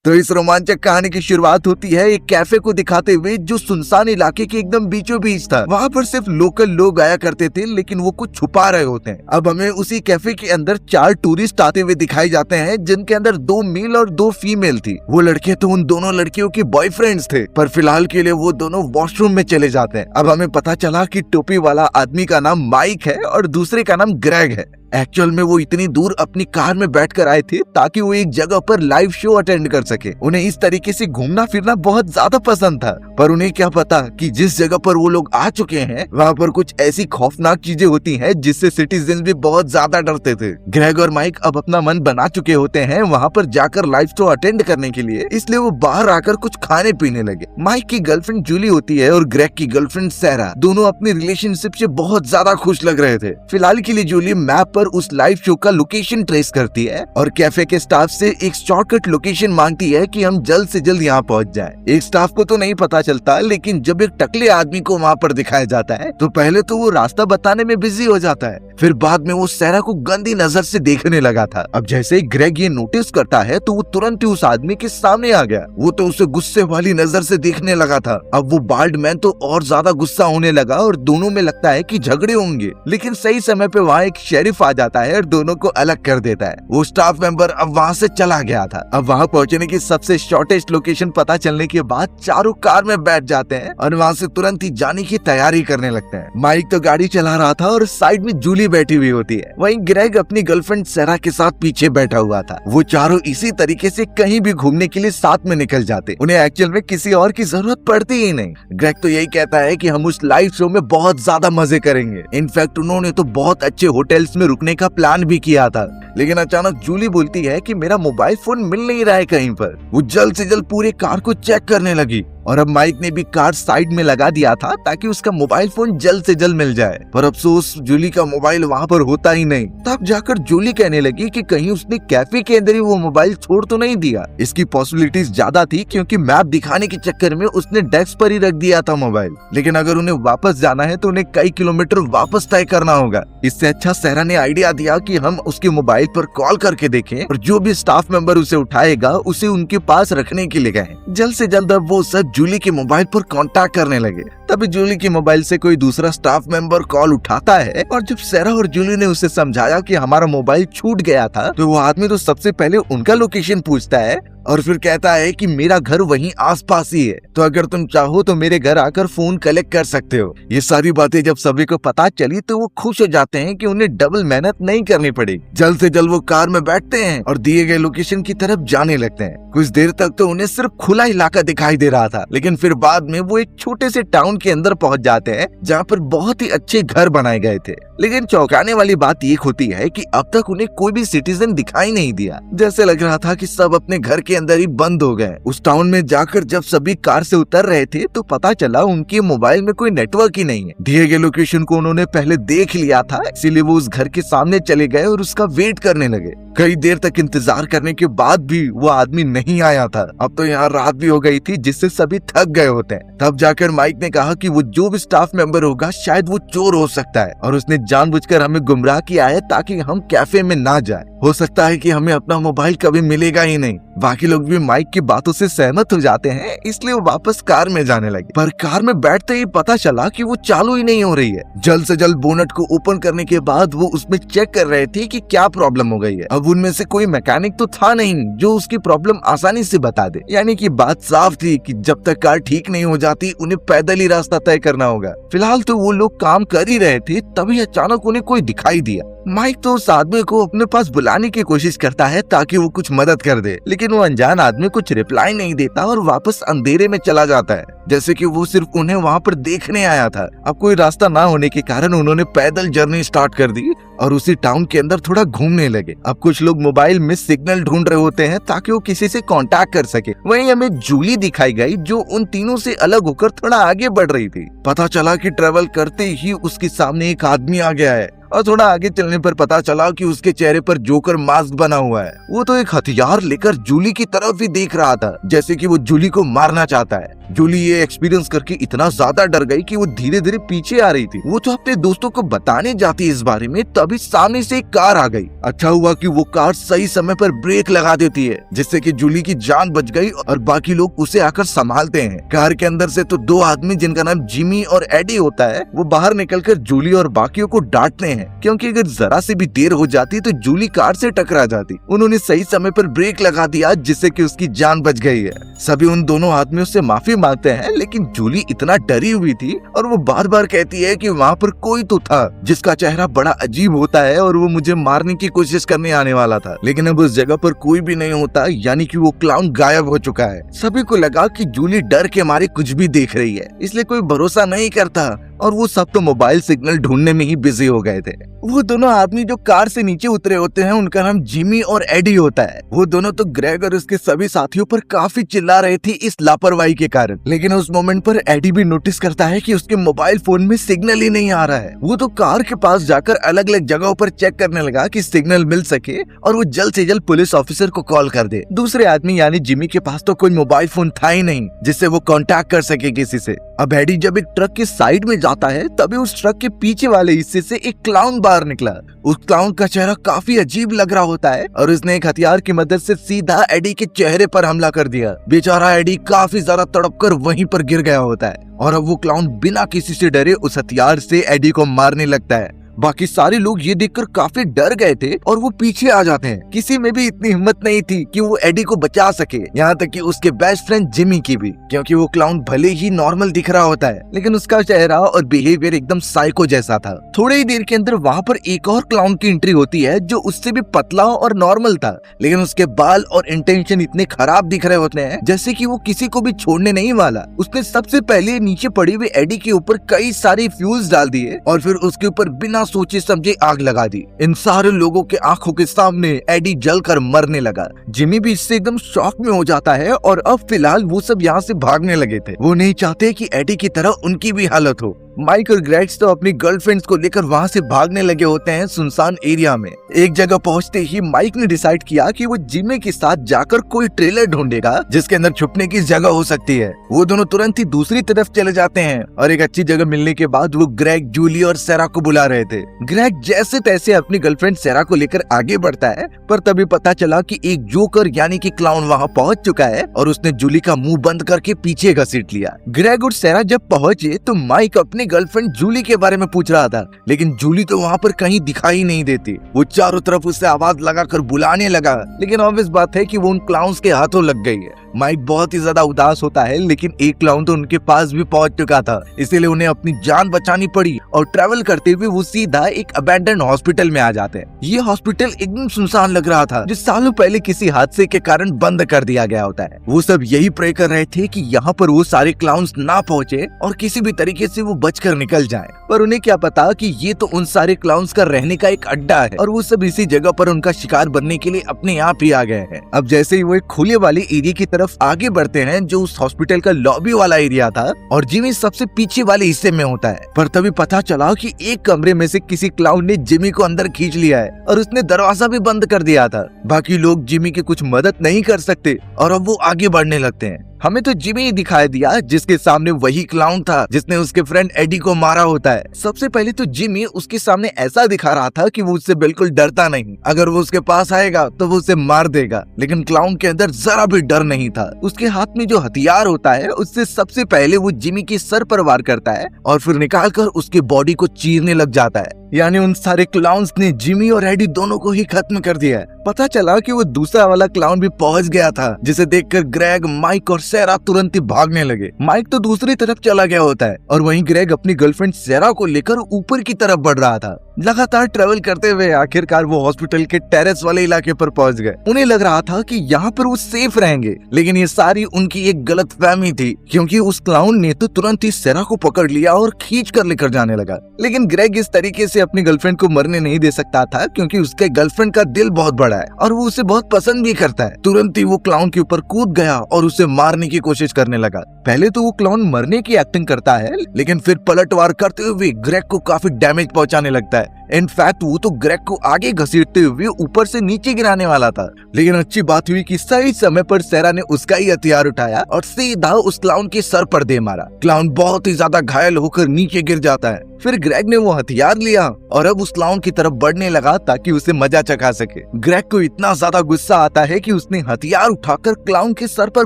तो इस रोमांचक कहानी की शुरुआत होती है एक कैफे को दिखाते हुए जो सुनसान इलाके के एकदम बीचों बीच था। वहाँ पर सिर्फ लोकल लोग आया करते थे, लेकिन वो कुछ छुपा रहे होते हैं। अब हमें उसी कैफे के अंदर 4 टूरिस्ट आते हुए दिखाई जाते हैं, जिनके अंदर 2 मेल और 2 फीमेल थी। वो लड़के तो उन दोनों लड़कियों के बॉयफ्रेंड्स थे, पर फिलहाल के लिए वो दोनों वॉशरूम में चले जाते हैं। अब हमें पता चला कि टोपी वाला आदमी का नाम माइक है और दूसरे का नाम ग्रेग है। एक्चुअल में वो इतनी दूर अपनी कार में बैठकर आए थे ताकि वो एक जगह पर लाइव शो अटेंड कर सके। उन्हें इस तरीके से घूमना फिरना बहुत ज्यादा पसंद था, पर उन्हें क्या पता कि जिस जगह पर वो लोग आ चुके हैं वहाँ पर कुछ ऐसी खौफनाक चीजें होती हैं जिससे सिटीजन भी बहुत ज्यादा डरते थे। ग्रेग और माइक अब अपना मन बना चुके होते हैं वहाँ पर जाकर लाइव शो अटेंड करने के लिए, इसलिए वो बाहर आकर कुछ खाने पीने लगे। माइक की गर्लफ्रेंड जूली होती है और ग्रेग की गर्लफ्रेंड सैरा, दोनों अपनी रिलेशनशिप से बहुत ज्यादा खुश लग रहे थे। फिलहाल के लिए जूली मैप पर उस लाइव शो का लोकेशन ट्रेस करती है और कैफे के स्टाफ से एक शॉर्टकट लोकेशन मांगती है कि हम जल्द से जल्द यहाँ पहुँच जाएं। एक स्टाफ को तो नहीं पता चलता, लेकिन जब एक टकले आदमी को वहाँ पर दिखाया जाता है तो पहले तो वो रास्ता बताने में बिजी हो जाता है, फिर बाद में वो सैरा को गंदी नजर से देखने लगा था। अब जैसे ही ग्रेग ये नोटिस करता है तो वो तुरंत ही उस आदमी के सामने आ गया। वो तो उसे गुस्से वाली नजर से देखने लगा था। अब वो बाल्ड मैन तो और ज्यादा गुस्सा होने लगा और दोनों में लगता है कि झगड़े होंगे, लेकिन सही समय पे वहाँ एक शेरिफ आ जाता है और दोनों को अलग कर देता है। वो स्टाफ मेंबर अब वहाँ से चला गया था। अब वहाँ पहुँचने की सबसे शॉर्टेस्ट लोकेशन पता चलने के बाद चारों कार में बैठ जाते हैं और वहाँ से तुरंत ही जाने की तैयारी करने लगते हैं। माइक तो गाड़ी चला रहा था और साइड में जूली बैठी हुई होती है। वहीं ग्रेग अपनी गर्लफ्रेंड सैरा के साथ पीछे बैठा हुआ था। वो चारों इसी तरीके से कहीं भी घूमने के लिए साथ में निकल जाते। उन्हें एक्चुअल में किसी और की जरूरत पड़ती ही नहीं। ग्रेग तो यही कहता है कि हम उस लाइव शो में बहुत ज्यादा मजे करेंगे। इनफैक्ट उन्होंने तो बहुत अच्छे होटल्स में रुकने का प्लान भी किया था, लेकिन अचानक जूली बोलती है कि मेरा मोबाइल फोन मिल नहीं रहा है कहीं पर। वो जल्द से जल्द पूरे कार को चेक करने लगी और अब माइक ने भी कार साइड में लगा दिया था ताकि उसका मोबाइल फोन जल्द से जल्द मिल जाए, पर अफसोस जूली का मोबाइल वहाँ पर होता ही नहीं। तब जाकर जूली कहने लगी कि कहीं उसने कैफे के अंदर ही वो मोबाइल छोड़ तो नहीं दिया। इसकी पॉसिबिलिटीज ज्यादा थी क्योंकि मैप दिखाने के चक्कर में उसने डेस्क पर ही रख दिया था मोबाइल, लेकिन अगर उन्हें वापस जाना है तो उन्हें कई किलोमीटर वापस तय करना होगा। इससे अच्छा सैरा ने आइडिया दिया कि हम उसके मोबाइल पर कॉल करके देखें और जो भी स्टाफ मेंबर उसे उठाएगा उसे उनके पास रखने के लिए कहें। जल्द से जल्द अब वो सब जूली के मोबाइल पर कांटेक्ट करने लगे। तभी जूली के मोबाइल से कोई दूसरा स्टाफ मेंबर कॉल उठाता है और जब सैरा और जूली ने उसे समझाया कि हमारा मोबाइल छूट गया था तो वो आदमी तो सबसे पहले उनका लोकेशन पूछता है और फिर कहता है कि मेरा घर वहीं आसपास ही है, तो अगर तुम चाहो तो मेरे घर आकर फोन कलेक्ट कर सकते हो। ये सारी बातें जब सभी को पता चली तो वो खुश हो जाते हैं कि उन्हें डबल मेहनत नहीं करनी पड़ेगी। जल्द से जल्द वो कार में बैठते हैं और दिए गए लोकेशन की तरफ जाने लगते हैं। कुछ देर तक तो उन्हें सिर्फ खुला इलाका दिखाई दे रहा था, लेकिन फिर बाद में वो एक छोटे से टाउन के अंदर पहुंच जाते हैं जहाँ पर बहुत ही अच्छे घर बनाए गए थे। लेकिन चौंकाने वाली बात ये होती है कि अब तक उन्हें कोई भी सिटीजन दिखाई नहीं दिया। जैसे लग रहा था कि सब अपने घर के अंदर ही बंद हो गए। उस टाउन में जाकर जब सभी कार से उतर रहे थे तो पता चला उनके मोबाइल में कोई नेटवर्क ही नहीं है। दिए गए लोकेशन को उन्होंने पहले देख लिया था, इसीलिए वो उस घर के सामने चले गए और उसका वेट करने लगे। कई देर तक इंतजार करने के बाद भी वो आदमी नहीं आया था। अब तो यहाँ रात भी हो गई थी, जिससे सभी थक गए होते हैं। तब जाकर माइक ने कहा कि वो जो भी स्टाफ मेंबर होगा शायद वो चोर हो सकता है और उसने जानबूझकर हमें गुमराह किया है ताकि हम कैफे में ना जाए। हो सकता है कि हमें अपना मोबाइल कभी मिलेगा ही नहीं। बाकी लोग भी माइक की बातों से सहमत हो जाते हैं, इसलिए वो वापस कार में जाने लगे। पर कार में बैठते ही पता चला कि वो चालू ही नहीं हो रही है। जल्द से जल्द बोनट को ओपन करने के बाद वो उसमें चेक कर रहे थे कि क्या प्रॉब्लम हो गई है। अब उनमें से कोई मैकेनिक तो था नहीं जो उसकी प्रॉब्लम आसानी से बता दे, यानी कि बात साफ थी कि जब तक कार ठीक नहीं हो जाती उन्हें पैदल ही रास्ता तय करना होगा। फिलहाल तो वो लोग काम कर ही रहे थे, तभी अचानक उन्हें कोई दिखाई दिया। माइक तो उस आदमी को अपने पास बुलाने की कोशिश करता है ताकि वो कुछ मदद कर दे, लेकिन वो अनजान आदमी कुछ रिप्लाई नहीं देता और वापस अंधेरे में चला जाता है, जैसे कि वो सिर्फ उन्हें वहाँ पर देखने आया था। अब कोई रास्ता ना होने के कारण उन्होंने पैदल जर्नी स्टार्ट कर दी और उसी टाउन के अंदर थोड़ा घूमने लगे। अब कुछ लोग मोबाइल में सिग्नल ढूंढ रहे होते हैं ताकि वो किसी से कांटेक्ट कर सके। वहीं हमें जूली दिखाई गई जो उन तीनों से अलग होकर थोड़ा आगे बढ़ रही थी। पता चला कि ट्रेवल करते ही उसके सामने एक आदमी आ गया है और थोड़ा आगे चलने पर पता चला कि उसके चेहरे पर जोकर मास्क बना हुआ है। वो तो एक हथियार लेकर जूली की तरफ ही देख रहा था, जैसे कि वो जूली को मारना चाहता है। जूली ये एक्सपीरियंस करके इतना ज्यादा डर गई कि वो धीरे धीरे पीछे आ रही थी। वो तो अपने दोस्तों को बताने जाती इस बारे में, तभी सामने से एक कार आ गई। अच्छा हुआ कि वो कार सही समय पर ब्रेक लगा देती है, जिससे कि जूली की जान बच गई और बाकी लोग उसे आकर संभालते हैं। कार के अंदर से तो दो आदमी जिनका नाम जिमी और एडी होता है, वो बाहर निकलकर जूली और बाकियों को डांटते हैं, क्योंकि अगर जरा सी भी देर हो जाती तो जूली कार से टकरा जाती। उन्होंने सही समय पर ब्रेक लगा दिया, जिससे कि उसकी जान बच गई है। सभी उन दोनों आदमियों से माफी मांगते हैं, लेकिन जूली इतना डरी हुई थी और वो बार बार कहती है कि वहाँ पर कोई तो था जिसका चेहरा बड़ा अजीब होता है और वो मुझे मारने की कोशिश करने आने वाला था। लेकिन अब उस जगह पर कोई भी नहीं होता, यानी कि वो क्लाउन गायब हो चुका है। सभी को लगा कि जूली डर के मारे कुछ भी देख रही है, इसलिए कोई भरोसा नहीं करता और वो सब तो मोबाइल सिग्नल ढूंढने में ही बिजी हो गए थे। वो दोनों आदमी जो कार से नीचे उतरे होते हैं, उनका नाम जिमी और एडी होता है। वो दोनों तो ग्रेग और उसके सभी साथियों पर काफी चिल्ला रहे थे इस लापरवाही के कारण। लेकिन उस मोमेंट पर एडी भी नोटिस करता है कि उसके मोबाइल फोन में सिग्नल ही नहीं आ रहा है। वो तो कार के पास जाकर अलग अलग जगहों पर चेक करने लगा कि सिग्नल मिल सके और वो जल्द से जल्द पुलिस ऑफिसर को कॉल कर दे। दूसरे आदमी यानी जिमी के पास तो कोई मोबाइल फोन था ही नहीं जिससे वो कांटेक्ट कर सके किसी से। अब एडी जब एक ट्रक के साइड में जाता है, तभी उस ट्रक के पीछे वाले हिस्से से एक क्लाउन बाहर निकला। उस क्लाउन का चेहरा काफी अजीब लग रहा होता है और उसने एक हथियार की मदद से सीधा एडी के चेहरे पर हमला कर दिया। बेचारा एडी काफी ज्यादा तड़पकर वहीं पर गिर गया होता है और अब वो क्लाउन बिना किसी से डरे उस हथियार से एडी को मारने लगता है। बाकी सारे लोग ये देखकर काफी डर गए थे और वो पीछे आ जाते हैं। किसी में भी इतनी हिम्मत नहीं थी कि वो एडी को बचा सके, यहाँ तक कि उसके बेस्ट फ्रेंड जिमी की भी, क्योंकि वो क्लाउन भले ही नॉर्मल दिख रहा होता है, लेकिन उसका चेहरा और बिहेवियर एकदम साइको जैसा था। थोड़ी ही देर के अंदर वहाँ पर एक और क्लाउन की एंट्री होती है जो उससे भी पतला और नॉर्मल था, लेकिन उसके बाल और इंटेंशन इतने खराब दिख रहे होते हैं जैसे कि वो किसी को भी छोड़ने नहीं वाला। उसने सबसे पहले नीचे पड़ी हुई एडी के ऊपर कई सारे फ्यूज डाल दिए और फिर उसके ऊपर बिना सोचे समझे आग लगा दी। इन सारे लोगों के आंखों के सामने एडी जलकर मरने लगा। जिमी भी इससे एकदम शॉक में हो जाता है और अब फिलहाल वो सब यहाँ से भागने लगे थे। वो नहीं चाहते कि एडी की तरह उनकी भी हालत हो। माइक और ग्रेग्स तो अपनी गर्लफ्रेंड्स को लेकर वहाँ से भागने लगे होते हैं सुनसान एरिया में। एक जगह पहुँचते ही माइक ने डिसाइड किया कि वो जिमी के साथ जाकर कोई ट्रेलर ढूंढेगा जिसके अंदर छुपने की जगह हो सकती है। वो दोनों तुरंत ही दूसरी तरफ चले जाते हैं और एक अच्छी जगह मिलने के बाद वो ग्रेग, जूली और सेरा को बुला रहे थे। ग्रेग जैसे तैसे अपनी गर्लफ्रेंड सेरा को लेकर आगे बढ़ता है, पर तभी पता चला कि एक जोकर यानी कि क्लाउन वहाँ पहुँच चुका है और उसने जूली का मुंह बंद करके पीछे घसीट लिया। ग्रेग और सेरा जब पहुँचे तो माइक अपने गर्लफ्रेंड जूली के बारे में पूछ रहा था, लेकिन जूली तो वहाँ पर कहीं दिखाई नहीं देती। वो चारों तरफ उससे आवाज लगाकर बुलाने लगा, लेकिन ऑब्वियस बात है कि वो उन क्लाउन्स के हाथों लग गई है। माइक बहुत ही ज्यादा उदास होता है, लेकिन एक क्लाउन तो उनके पास भी पहुंच चुका था, इसीलिए उन्हें अपनी जान बचानी पड़ी और ट्रैवल करते हुए वो सीधा एक अबैंडन हॉस्पिटल में आ जाते हैं। ये हॉस्पिटल एकदम सुनसान लग रहा था, जो सालों पहले किसी हादसे के कारण बंद कर दिया गया होता है। वो सब यही प्रे कर रहे थे कि यहाँ पर वो सारे क्लाउन्स ना पहुँचे और किसी भी तरीके से वो बचकर निकल जाए, पर उन्हें क्या पता कि ये तो उन सारे क्लाउन्स का रहने का एक अड्डा है और वो सब इसी जगह पर उनका शिकार बनने के लिए अपने आप ही आ गए हैं। अब जैसे ही वो एक खुले वाले एरिया की तरफ आगे बढ़ते हैं जो उस हॉस्पिटल का लॉबी वाला एरिया था और जिमी सबसे पीछे वाले हिस्से में होता है, पर तभी पता चला कि एक कमरे में से किसी क्लाउन ने जिमी को अंदर खींच लिया है और उसने दरवाजा भी बंद कर दिया था। बाकी लोग जिमी की कुछ मदद नहीं कर सकते और अब वो आगे बढ़ने लगते हैं। हमें तो जिमी ही दिखाई दिया जिसके सामने वही क्लाउन था जिसने उसके फ्रेंड एडी को मारा होता है। सबसे पहले तो जिमी उसके सामने ऐसा दिखा रहा था कि वो उससे बिल्कुल डरता नहीं, अगर वो उसके पास आएगा तो वो उसे मार देगा, लेकिन क्लाउन के अंदर जरा भी डर नहीं था। उसके हाथ में जो हथियार होता है उससे सबसे पहले वो जिमी के सर पर वार करता है और फिर निकालकर उसके बॉडी को चीरने लग जाता है। यानी उन सारे क्लाउन्स ने जिमी और एडी दोनों को ही खत्म कर दिया है। पता चला कि वो दूसरा वाला क्लाउन भी पहुंच गया था, जिसे देखकर ग्रेग, माइक और सेरा तुरंत ही भागने लगे। माइक तो दूसरी तरफ चला गया होता है और वहीं ग्रेग अपनी गर्लफ्रेंड सेरा को लेकर ऊपर की तरफ बढ़ रहा था। लगातार ट्रेवल करते हुए आखिरकार वो हॉस्पिटल के टेरेस वाले इलाके पर पहुंच गए। उन्हें लग रहा था कि यहाँ पर वो सेफ रहेंगे, लेकिन ये सारी उनकी एक गलतफहमी थी, क्योंकि उस क्लाउन ने तो तुरंत ही सेरा को पकड़ लिया और खींच कर लेकर जाने लगा। लेकिन ग्रेग इस तरीके से अपनी गर्लफ्रेंड को मरने नहीं दे सकता था, क्योंकि उसके गर्लफ्रेंड का दिल बहुत बड़ा है और वो उसे बहुत पसंद भी करता है। तुरंत ही वो क्लाउन के ऊपर कूद गया और उसे मारने की कोशिश करने लगा। पहले तो वो क्लाउन मरने की एक्टिंग करता है, लेकिन फिर पलटवार करते हुए ग्रेग को काफी डैमेज पहुंचाने लगता है। इनफैक्ट वो तो ग्रेग को आगे घसीटते हुए ऊपर से नीचे गिराने वाला था, लेकिन अच्छी बात हुई कि सही समय पर सेरा ने उसका ही हथियार उठाया और सीधा उस क्लाउन के सर पर दे मारा। क्लाउन बहुत ही ज्यादा घायल होकर नीचे गिर जाता है। फिर ग्रेग ने वो हथियार लिया और अब उस क्लाउन की तरफ बढ़ने लगा ताकि उसे मजा चखा सके। ग्रेग को इतना ज्यादा गुस्सा आता है कि उसने हथियार उठाकर क्लाउन के सर पर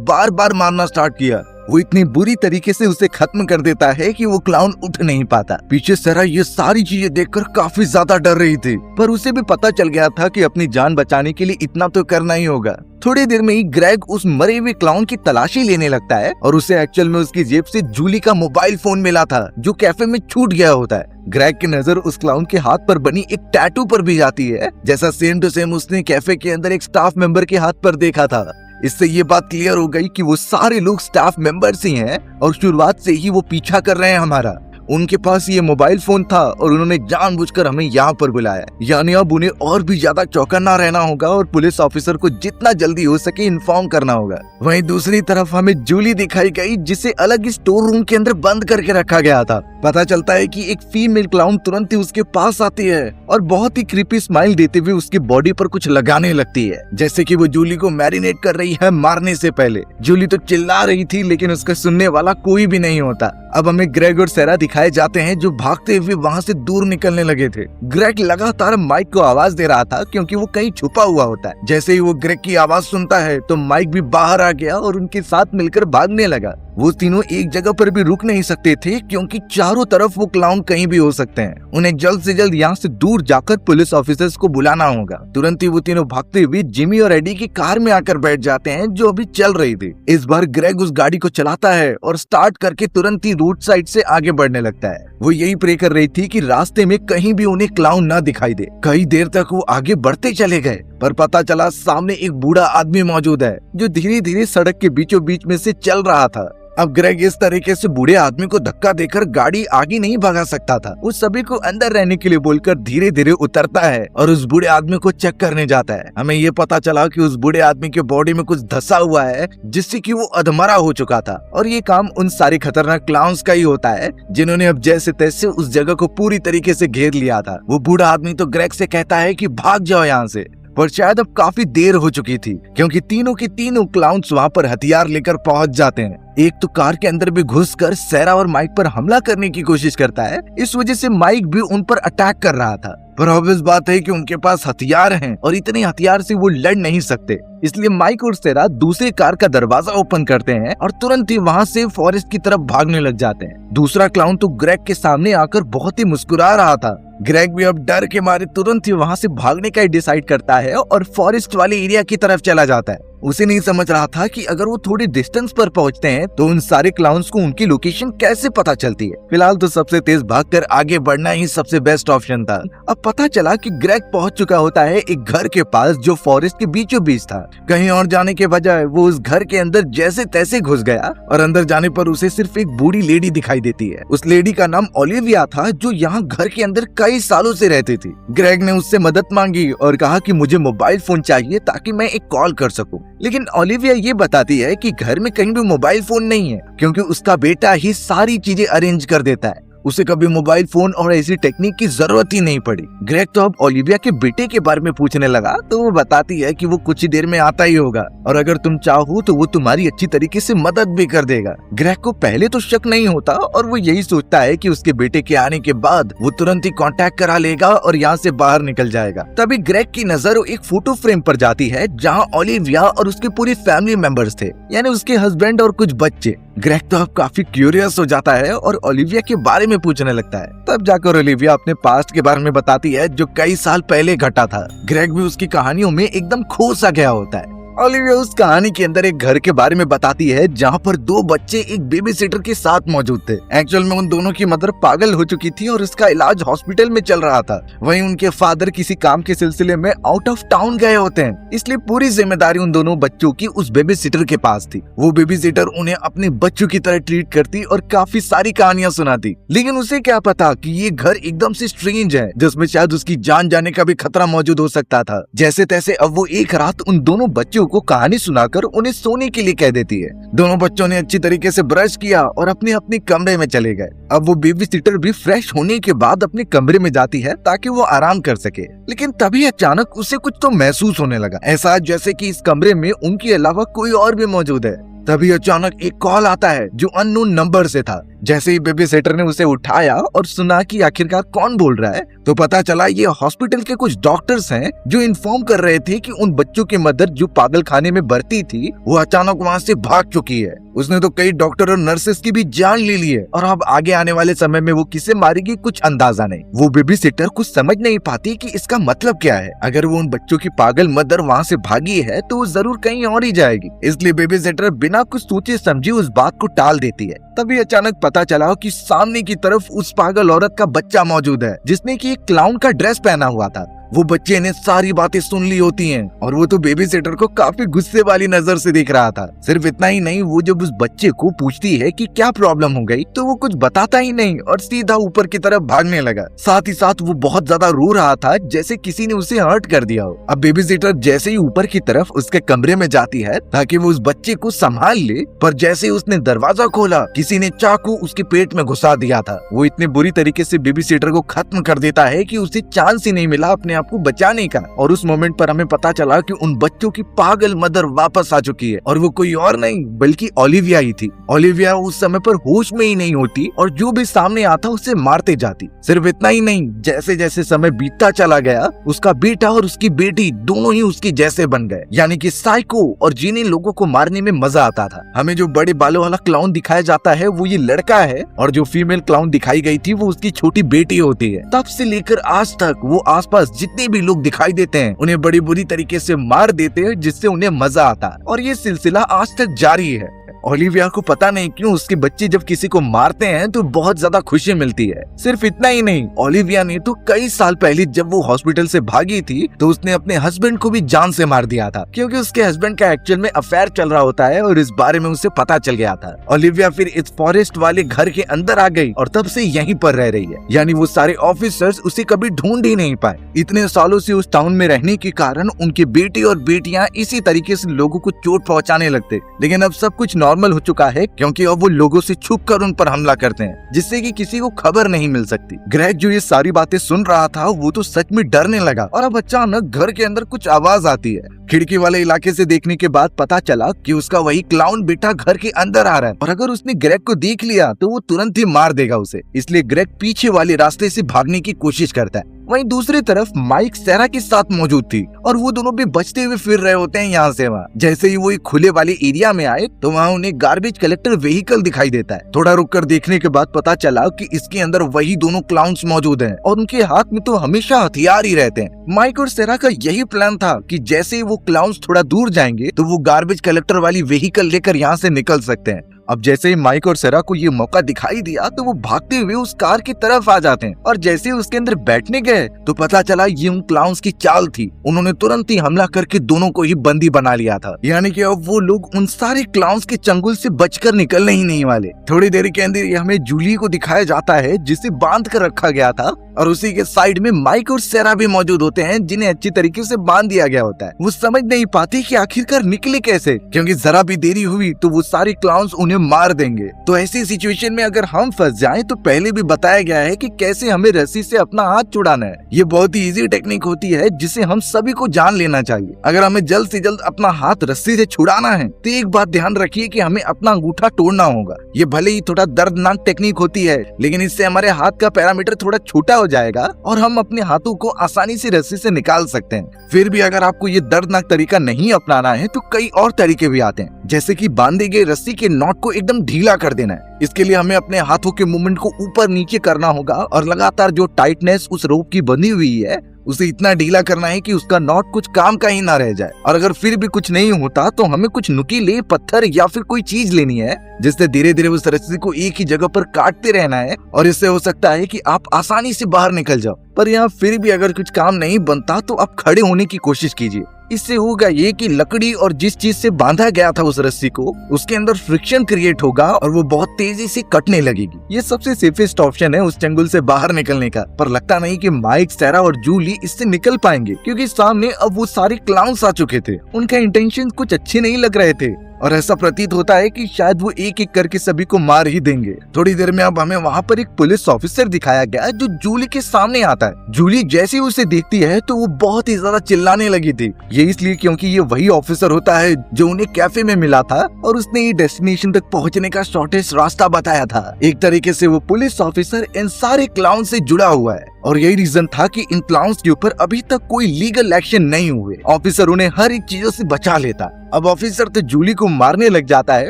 बार बार मारना स्टार्ट किया। वो इतनी बुरी तरीके से उसे खत्म कर देता है कि वो क्लाउन उठ नहीं पाता। पीछे सेरा ये सारी चीजें देखकर काफी ज्यादा डर रही थी, पर उसे भी पता चल गया था कि अपनी जान बचाने के लिए इतना तो करना ही होगा। थोड़ी देर में ही ग्रेग उस मरे हुए क्लाउन की तलाशी लेने लगता है और उसे एक्चुअल में उसकी जेब से जूली का मोबाइल फोन मिला था जो कैफे में छूट गया होता है। ग्रेग की नजर उस क्लाउन के हाथ पर बनी एक टैटू पर भी जाती है, जैसा सेम टू सेम उसने कैफे के अंदर एक स्टाफ मेंबर के हाथ पर देखा था। इससे ये बात क्लियर हो गई कि वो सारे लोग स्टाफ मेंबर्स ही हैं और शुरुआत से ही वो पीछा कर रहे हैं हमारा। उनके पास ये मोबाइल फोन था और उन्होंने जानबूझकर हमें यहाँ पर बुलाया, यानी अब उन्हें और भी ज्यादा चौकन्ना रहना होगा और पुलिस ऑफिसर को जितना जल्दी हो सके इन्फॉर्म करना होगा। वहीं दूसरी तरफ हमें जूली दिखाई गई जिसे अलग ही स्टोर रूम के अंदर बंद करके रखा गया था। पता चलता है कि एक फीमेल क्लाउन तुरंत ही उसके पास आती है और बहुत ही क्रीपी स्माइल देते हुए उसकी बॉडी पर कुछ लगाने लगती है, जैसे कि वो जूली को मैरिनेट कर रही है मारने से पहले। जूली तो चिल्ला रही थी लेकिन उसका सुनने वाला कोई भी नहीं होता। अब हमें ग्रेग और सेरा दिखाए जाते हैं जो भागते हुए वहाँ से दूर निकलने लगे थे। ग्रेग लगातार माइक को आवाज दे रहा था क्योंकि वो कहीं छुपा हुआ होता है। जैसे ही वो ग्रेग की आवाज सुनता है तो माइक भी बाहर आ गया और उनके साथ मिलकर भागने लगा। वो तीनों एक जगह पर भी रुक नहीं सकते थे क्योंकि चारों तरफ वो क्लाउन कहीं भी हो सकते हैं। उन्हें जल्द से जल्द यहाँ से दूर जाकर पुलिस ऑफिसर्स को बुलाना होगा। तुरंत ही वो तीनों भागते हुए जिमी और एडी की कार में आकर बैठ जाते हैं जो अभी चल रही थी। इस बार ग्रेग उस गाड़ी को चलाता है और स्टार्ट करके तुरंत ही रोड साइड से आगे बढ़ने लगता है। वो यही प्रे कर रही थी कि रास्ते में कहीं भी उन्हें क्लाउन न दिखाई दे। कई देर तक वो आगे बढ़ते चले गए पर पता चला सामने एक बूढ़ा आदमी मौजूद है जो धीरे धीरे सड़क के बीचों बीच में से चल रहा था। अब ग्रेग इस तरीके से बूढ़े आदमी को धक्का देकर गाड़ी आगे नहीं भगा सकता था। वो सभी को अंदर रहने के लिए बोलकर धीरे धीरे उतरता है और उस बूढ़े आदमी को चेक करने जाता है। हमें ये पता चला कि उस बूढ़े आदमी के बॉडी में कुछ धंसा हुआ है जिससे कि वो अधमरा हो चुका था और ये काम उन सारे खतरनाक क्लाउन्स का ही होता है जिन्होंने अब जैसे तैसे उस जगह को पूरी तरीके से घेर लिया था। वो बूढ़ा आदमी तो ग्रेग से कहता है कि भाग जाओ यहाँ से, पर शायद अब काफी देर हो चुकी थी क्योंकि तीनों के तीनों क्लाउन्स वहाँ पर हथियार लेकर पहुंच जाते हैं। एक तो कार के अंदर भी घुसकर सेरा और माइक पर हमला करने की कोशिश करता है। इस वजह से माइक भी उन पर अटैक कर रहा था, पर ऑब्वियस बात है कि उनके पास हथियार हैं और इतने हथियार से वो लड़ नहीं सकते। इसलिए माइक और सेरा दूसरे कार का दरवाजा ओपन करते हैं और तुरंत ही वहाँ से फॉरेस्ट की तरफ भागने लग जाते हैं। दूसरा क्लाउन तो ग्रेग के सामने आकर बहुत ही मुस्कुरा रहा था। ग्रेग भी अब डर के मारे तुरंत ही वहाँ से भागने का डिसाइड करता है और फॉरेस्ट वाले एरिया की तरफ चला जाता है। उसे नहीं समझ रहा था कि अगर वो थोड़ी डिस्टेंस पर पहुंचते हैं तो उन सारे क्लाउन्स को उनकी लोकेशन कैसे पता चलती है। फिलहाल तो सबसे तेज भागकर आगे बढ़ना ही सबसे बेस्ट ऑप्शन था। अब पता चला कि ग्रेग पहुंच चुका होता है एक घर के पास जो फॉरेस्ट के बीचों बीच था। कहीं और जाने के बजाय वो उस घर के अंदर जैसे तैसे घुस गया और अंदर जाने पर उसे सिर्फ एक बूढ़ी लेडी दिखाई देती है। उस लेडी का नाम ओलिविया था जो यहाँ घर के अंदर कई सालों से रहती थी। ग्रेग ने उससे मदद मांगी और कहा कि मुझे मोबाइल फोन चाहिए ताकि मैं एक कॉल कर सकूं। लेकिन ओलिविया ये बताती है कि घर में कहीं भी मोबाइल फोन नहीं है क्योंकि उसका बेटा ही सारी चीजें अरेंज कर देता है। उसे कभी मोबाइल फोन और ऐसी टेक्निक की जरूरत ही नहीं पड़ी। ग्रेग तो अब ओलिविया के बेटे के बारे में पूछने लगा तो वो बताती है कि वो कुछ ही देर में आता ही होगा और अगर तुम चाहो तो वो तुम्हारी अच्छी तरीके से मदद भी कर देगा। ग्रेग को पहले तो शक नहीं होता और वो यही सोचता है कि उसके बेटे के आने के बाद वो तुरंत ही कांटेक्ट करा लेगा और यहाँ से बाहर निकल जाएगा। तभी ग्रेग की नजर एक फोटो फ्रेम पर जाती है जहाँ ओलिविया और उसके पूरी फैमिली मेंबर्स थे, यानी उसके हस्बैंड और कुछ बच्चे। ग्रेग तो अब काफी क्यूरियस हो जाता है और ओलिविया के बारे में पूछने लगता है। तब जाकर ओलिविया अपने पास्ट के बारे में बताती है जो कई साल पहले घटा था। ग्रेग भी उसकी कहानियों में एकदम खो सा गया होता है। ओलिविया उस कहानी के अंदर एक घर के बारे में बताती है जहाँ पर दो बच्चे एक बेबी सिटर के साथ मौजूद थे। एक्चुअल में उन दोनों की मदर पागल हो चुकी थी और उसका इलाज हॉस्पिटल में चल रहा था। वहीं उनके फादर किसी काम के सिलसिले में आउट ऑफ टाउन गए होते हैं, इसलिए पूरी जिम्मेदारी उन दोनों बच्चों की उस बेबी सिटर के पास थी। वो बेबी सिटर उन्हें अपने बच्चों की तरह ट्रीट करती और काफी सारी कहानियां सुनाती। लेकिन उसे क्या पता कि ये घर एकदम से स्ट्रेंज है जिसमें शायद उसकी जान जाने का भी खतरा मौजूद हो सकता था। जैसे तैसे अब वो एक रात उन दोनों बच्चों को कहानी सुनाकर उन्हें सोने के लिए कह देती है। दोनों बच्चों ने अच्छी तरीके से ब्रश किया और अपने अपने कमरे में चले गए। अब वो बेबी सिटर भी फ्रेश होने के बाद अपने कमरे में जाती है ताकि वो आराम कर सके, लेकिन तभी अचानक उसे कुछ तो महसूस होने लगा, ऐसा जैसे कि इस कमरे में उनके अलावा कोई और भी मौजूद है। तभी अचानक एक कॉल आता है जो अननोन नंबर से था। जैसे ही बेबी सिटर ने उसे उठाया और सुना कि आखिरकार कौन बोल रहा है, तो पता चला ये हॉस्पिटल के कुछ डॉक्टर्स हैं जो इन्फॉर्म कर रहे थे कि उन बच्चों की मदर जो पागल खाने में भर्ती थी वो अचानक वहाँ से भाग चुकी है। उसने तो कई डॉक्टर और नर्सेस की भी जान ले ली है और अब आगे आने वाले समय में वो किसे मारेगी कुछ अंदाजा नहीं। वो बेबी सिटर कुछ समझ नहीं पाती कि इसका मतलब क्या है। अगर वो उन बच्चों की पागल मदर वहाँ से भागी है तो वो जरूर कहीं और ही जाएगी, इसलिए बेबी सिटर बिना कुछ सोचे समझे उस बात को टाल देती है। तभी अचानक पता चला कि सामने की तरफ उस पागल औरत का बच्चा मौजूद है जिसने कि एक क्लाउन का ड्रेस पहना हुआ था। वो बच्चे ने सारी बातें सुन ली होती हैं और वो तो बेबी सिटर को काफी गुस्से वाली नजर से देख रहा था। सिर्फ इतना ही नहीं, वो जब उस बच्चे को पूछती है कि क्या प्रॉब्लम हो गई तो वो कुछ बताता ही नहीं और सीधा ऊपर की तरफ भागने लगा। साथ ही साथ वो बहुत ज्यादा रो रहा था जैसे किसी ने उसे हर्ट कर दिया हो। अब बेबी सिटर जैसे ही ऊपर की तरफ उसके कमरे में जाती है ताकि वो उस बच्चे को संभाल ले, पर जैसे ही उसने दरवाजा खोला किसी ने चाकू उसके पेट में घुसा दिया था। वो इतने बुरी तरीके से बेबी सिटर को खत्म कर देता है कि उसे चांस ही नहीं मिला अपने आपको बचाने का। और उस मोमेंट पर हमें पता चला कि उन बच्चों की पागल मदर वापस आ चुकी है और वो कोई और नहीं बल्कि ओलिविया ही थी। ओलिविया उस समय पर होश में ही नहीं होती और जो भी सामने आता उसे मारते जाती। सिर्फ इतना ही नहीं, जैसे जैसे समय बीतता चला गया उसका बेटा और उसकी बेटी दोनों ही उसकी जैसे बन गए, यानी कि साइको, और जिन्हें लोगों को मारने में मजा आता था। हमें जो बड़े बालों वाला क्लाउन दिखाया जाता है वो ये लड़का है और जो फीमेल क्लाउन दिखाई गई थी वो उसकी छोटी बेटी होती है। तब से लेकर आज तक वो आसपास जितने भी लोग दिखाई देते हैं उन्हें बड़ी बुरी तरीके से मार देते हैं जिससे उन्हें मजा आता और ये सिलसिला आज तक जारी है। ओलिविया को पता नहीं क्यों उसके बच्चे जब किसी को मारते हैं तो बहुत ज्यादा खुशी मिलती है। सिर्फ इतना ही नहीं, ओलिविया ने तो कई साल पहले जब वो हॉस्पिटल से भागी थी तो उसने अपने हस्बैंड को भी जान से मार दिया था, क्योंकि उसके हस्बैंड का एक्चुअल में अफेयर चल रहा होता है और इस बारे में उसे पता चल गया था। ओलिविया फिर इस फॉरेस्ट वाले घर के अंदर आ गई और तब से यहीं पर रह रही है, यानी वो सारे ऑफिसर्स उसे कभी ढूंढ ही नहीं पाए। इतने सालों से उस टाउन में रहने के कारण उनके बेटे और बेटियां इसी तरीके से लोगों को चोट पहुंचाने लगते, लेकिन अब सब कुछ नॉर्मल हो चुका है क्योंकि अब वो लोगों से छुपकर उन पर हमला करते हैं जिससे कि किसी को खबर नहीं मिल सकती। ग्रेग जो ये सारी बातें सुन रहा था वो तो सच में डरने लगा और अब अचानक घर के अंदर कुछ आवाज आती है। खिड़की वाले इलाके से देखने के बाद पता चला कि उसका वही क्लाउन बेटा घर के अंदर आ रहा है और अगर उसने ग्रेग को देख लिया तो वो तुरंत ही मार देगा उसे, इसलिए ग्रेग पीछे वाले रास्ते से भागने की कोशिश करता है। वहीं दूसरी तरफ माइक सेरा के साथ मौजूद थी और वो दोनों भी बचते हुए फिर रहे होते हैं यहाँ से वहाँ। जैसे ही वो एक खुले वाले एरिया में आए तो वहाँ उन्हें गार्बेज कलेक्टर व्हीकल दिखाई देता है। थोड़ा रुककर देखने के बाद पता चला कि इसके अंदर वही दोनों क्लाउन्स मौजूद हैं और उनके हाथ में तो हमेशा हथियार ही रहते हैं। माइक और सेरा का यही प्लान था कि जैसे ही वो क्लाउन्स थोड़ा दूर जाएंगे तो वो गार्बेज कलेक्टर वाली व्हीकल लेकर यहाँ से निकल सकते हैं। अब जैसे ही माइक और सेरा को ये मौका दिखाई दिया तो वो भागते हुए उस कार की तरफ आ जाते हैं और जैसे ही उसके अंदर बैठने गए तो पता चला ये उन क्लाउन्स की चाल थी। उन्होंने तुरंत ही हमला करके दोनों को ही बंदी बना लिया था, यानी कि अब वो लोग उन सारे क्लाउन्स के चंगुल से बचकर निकलने ही नहीं वाले। थोड़ी देर के अंदर हमें जूली को दिखाया जाता है जिसे बांध कर रखा गया था और उसी के साइड में माइक और सेरा भी मौजूद होते हैं जिन्हें अच्छी तरीके से बांध दिया गया होता है। वो समझ नहीं पाते कि आखिरकार निकले कैसे, क्योंकि जरा भी देरी हुई तो वो सारे क्लाउन्स उन्हें मार देंगे। तो ऐसी सिचुएशन में अगर हम फंस जाएं तो पहले भी बताया गया है कि कैसे हमें रस्सी से अपना हाथ छुड़ाना है। ये बहुत ही इजी टेक्निक होती है जिसे हम सभी को जान लेना चाहिए। अगर हमें जल्द से जल्द अपना हाथ रस्सी से छुड़ाना है तो एक बात ध्यान रखिए कि हमें अपना अंगूठा तोड़ना होगा। ये भले ही थोड़ा दर्दनाक टेक्निक होती है लेकिन इससे हमारे हाथ का पैरामीटर थोड़ा छोटा हो जाएगा और हम अपने हाथों को आसानी से रस्सी से निकाल सकते हैं। फिर भी अगर आपको ये दर्दनाक तरीका नहीं अपनाना है तो कई और तरीके भी आते हैं, जैसे कि बांधे गए रस्सी के नॉट को एकदम ढीला कर देना है। इसके लिए हमें अपने हाथों के मूवमेंट को ऊपर नीचे करना होगा और लगातार जो टाइटनेस उस रोप की बनी हुई है उसे इतना ढीला करना है कि उसका नॉट कुछ काम का ही ना रह जाए। और अगर फिर भी कुछ नहीं होता तो हमें कुछ नुकीले पत्थर या फिर कोई चीज लेनी है जिससे धीरे धीरे उस रस्सी को एक ही जगह पर काटते रहना है और इससे हो सकता है कि आप आसानी से बाहर निकल जाओ। पर यहाँ फिर भी अगर कुछ काम नहीं बनता तो आप खड़े होने की कोशिश कीजिए। इससे होगा ये कि लकड़ी और जिस चीज से बांधा गया था उस रस्सी को, उसके अंदर फ्रिक्शन क्रिएट होगा और वो बहुत तेजी से कटने लगेगी। ये सबसे सेफेस्ट ऑप्शन है उस चंगुल से बाहर निकलने का। पर लगता नहीं कि माइक, सैरा और जूली इससे निकल पाएंगे, क्योंकि सामने अब वो सारे क्लाउन्स आ चुके थे। उनका इंटेंशन कुछ अच्छे नहीं लग रहे थे और ऐसा प्रतीत होता है कि शायद वो एक एक करके सभी को मार ही देंगे। थोड़ी देर में अब हमें वहाँ पर एक पुलिस ऑफिसर दिखाया गया जो जूली के सामने आता है। जूली जैसे ही उसे देखती है तो वो बहुत ही ज्यादा चिल्लाने लगी थी। ये इसलिए क्योंकि ये वही ऑफिसर होता है जो उन्हें कैफे में मिला था और उसने ये डेस्टिनेशन तक पहुँचने का शॉर्टेस्ट रास्ता बताया था। एक तरीके से वो पुलिस ऑफिसर इन सारे क्लाउन से जुड़ा हुआ है और यही रीजन था कि इन क्लाउन्स के ऊपर अभी तक कोई लीगल एक्शन नहीं हुए। ऑफिसर उन्हें हर एक चीजों से बचा लेता। अब ऑफिसर तो जूली को मारने लग जाता है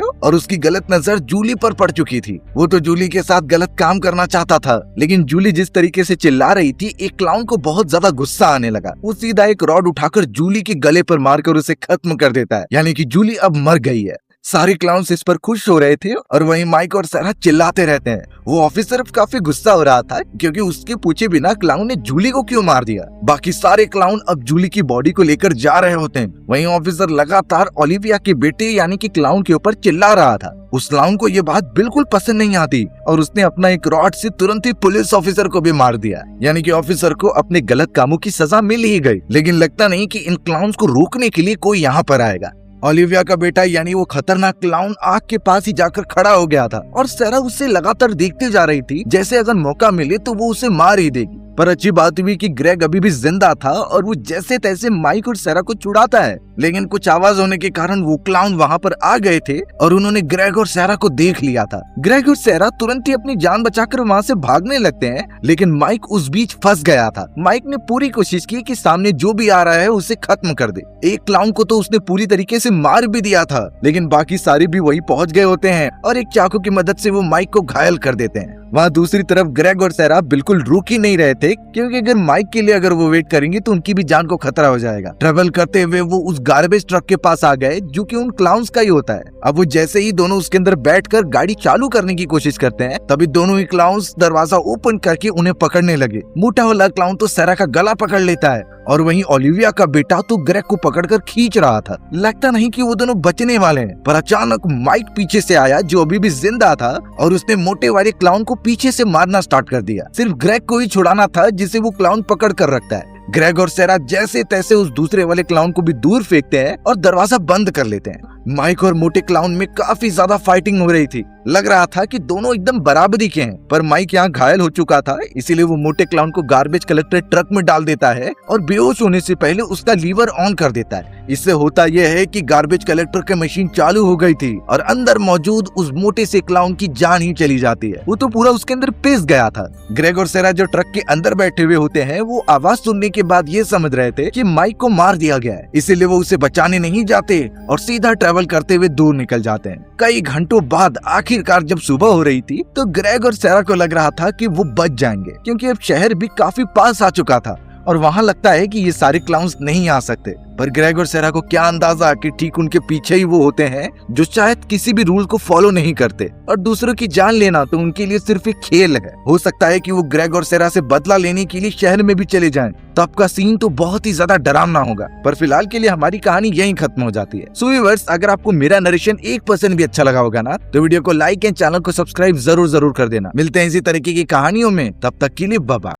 और उसकी गलत नजर जूली पर पड़ चुकी थी। वो तो जूली के साथ गलत काम करना चाहता था, लेकिन जूली जिस तरीके से चिल्ला रही थी, एक क्लाउन को बहुत ज्यादा गुस्सा आने लगा। वो सीधा एक रॉड उठाकर जूली के गले पर मारकर उसे खत्म कर देता है, यानी कि जूली अब मर गई है। सारे क्लाउन्स इस पर खुश हो रहे थे और वहीं माइक और सैरा चिल्लाते रहते हैं। वो ऑफिसर अब काफी गुस्सा हो रहा था क्योंकि उसके पूछे बिना क्लाउन ने जूली को क्यों मार दिया। बाकी सारे क्लाउन अब जूली की बॉडी को लेकर जा रहे होते हैं। वहीं ऑफिसर लगातार ओलिविया के बेटे यानी कि क्लाउन के ऊपर चिल्ला रहा था। उस क्लाउन को ये बात बिल्कुल पसंद नहीं आती और उसने अपना एक रॉड से तुरंत ही पुलिस ऑफिसर को भी मार दिया, यानी कि ऑफिसर को अपने गलत कामों की सजा मिल ही गई। लेकिन लगता नहीं कि इन क्लाउन्स को रोकने के लिए कोई यहाँ पर आएगा। ओलिविया का बेटा यानी वो खतरनाक क्लाउन आग के पास ही जाकर खड़ा हो गया था और सैरा उससे लगातार देखती जा रही थी, जैसे अगर मौका मिले तो वो उसे मार ही देगी। पर अच्छी बात हुई कि ग्रेग अभी भी जिंदा था और वो जैसे तैसे माइक और सैरा को छुड़ाता है। लेकिन कुछ आवाज होने के कारण वो क्लाउन वहाँ पर आ गए थे और उन्होंने ग्रेग और सैरा को देख लिया था। ग्रेग और सैरा तुरंत ही अपनी जान बचाकर वहाँ से भागने लगते हैं, लेकिन माइक उस बीच फंस गया था। माइक ने पूरी कोशिश की कि सामने जो भी आ रहा है उसे खत्म कर दे। एक क्लाउन को तो उसने पूरी तरीके से मार भी दिया था, लेकिन बाकी सारे भी वही पहुँच गए होते हैं और एक चाकू की मदद से वो माइक को घायल कर देते हैं। वहाँ दूसरी तरफ ग्रेग और सैरा बिल्कुल रुक ही नहीं रहे थे, क्योंकि अगर माइक के लिए अगर वो वेट करेंगे तो उनकी भी जान को खतरा हो जाएगा। ट्रेवल करते हुए वो उस गार्बेज ट्रक के पास आ गए जो कि उन क्लाउन्स का ही होता है। अब वो जैसे ही दोनों उसके अंदर बैठकर गाड़ी चालू करने की कोशिश करते हैं, तभी दोनों ही क्लाउन्स दरवाजा ओपन करके उन्हें पकड़ने लगे। मोटा वाला क्लाउन तो सैरा का गला पकड़ लेता है और वहीं ओलिविया का बेटा तो ग्रेग को पकड़कर खींच रहा था। लगता नहीं कि वो दोनों बचने वाले हैं, पर अचानक माइक पीछे से आया जो अभी भी जिंदा था और उसने मोटे वाले क्लाउन को पीछे से मारना स्टार्ट कर दिया। सिर्फ ग्रेग को ही छुड़ाना था जिसे वो क्लाउन पकड़ कर रखता है। ग्रेग और सैरा जैसे तैसे उस दूसरे वाले क्लाउन को भी दूर फेंकते हैं और दरवाजा बंद कर लेते हैं। माइक और मोटे क्लाउन में काफी ज्यादा फाइटिंग हो रही थी। लग रहा था कि दोनों एकदम बराबरी के हैं, पर माइक यहाँ घायल हो चुका था, इसीलिए वो मोटे क्लाउन को गार्बेज कलेक्टर ट्रक में डाल देता है और बेहोश होने से पहले उसका लीवर ऑन कर देता है। इससे होता यह है कि गार्बेज कलेक्टर की मशीन चालू हो गई थी और अंदर मौजूद उस मोटे से क्लाउन की जान ही चली जाती है। वो तो पूरा उसके अंदर पिस गया था। ग्रेग और सैरा जो ट्रक के अंदर बैठे हुए होते हैं, वो आवाज सुनने के बाद ये समझ रहे थे कि माइक को मार दिया गया है, इसीलिए वो उसे बचाने नहीं जाते और सीधा ट्रेवल करते हुए दूर निकल जाते हैं। कई घंटों बाद आखिरकार जब सुबह हो रही थी तो ग्रेग और सैरा को लग रहा था कि वो बच जाएंगे, क्योंकि अब शहर भी काफी पास आ चुका था और वहाँ लगता है कि ये सारे क्लाउन्स नहीं आ सकते। पर ग्रेग और सैरा को क्या अंदाजा कि ठीक उनके पीछे ही वो होते हैं जो शायद किसी भी रूल को फॉलो नहीं करते और दूसरों की जान लेना तो उनके लिए सिर्फ एक खेल है। हो सकता है कि वो ग्रेग और सैरा से बदला लेने के लिए शहर में भी चले जाएं, तब का सीन तो बहुत ही ज्यादा डरावना होगा। पर फिलहाल के लिए हमारी कहानी यहीं खत्म हो जाती है। सो व्यूअर्स, अगर आपको मेरा नरेशन 1% भी अच्छा लगा होगा ना, तो वीडियो को लाइक एंड चैनल को सब्सक्राइब जरूर कर देना। मिलते हैं इसी तरीके की कहानियों में, तब तक के लिए बाय बाय।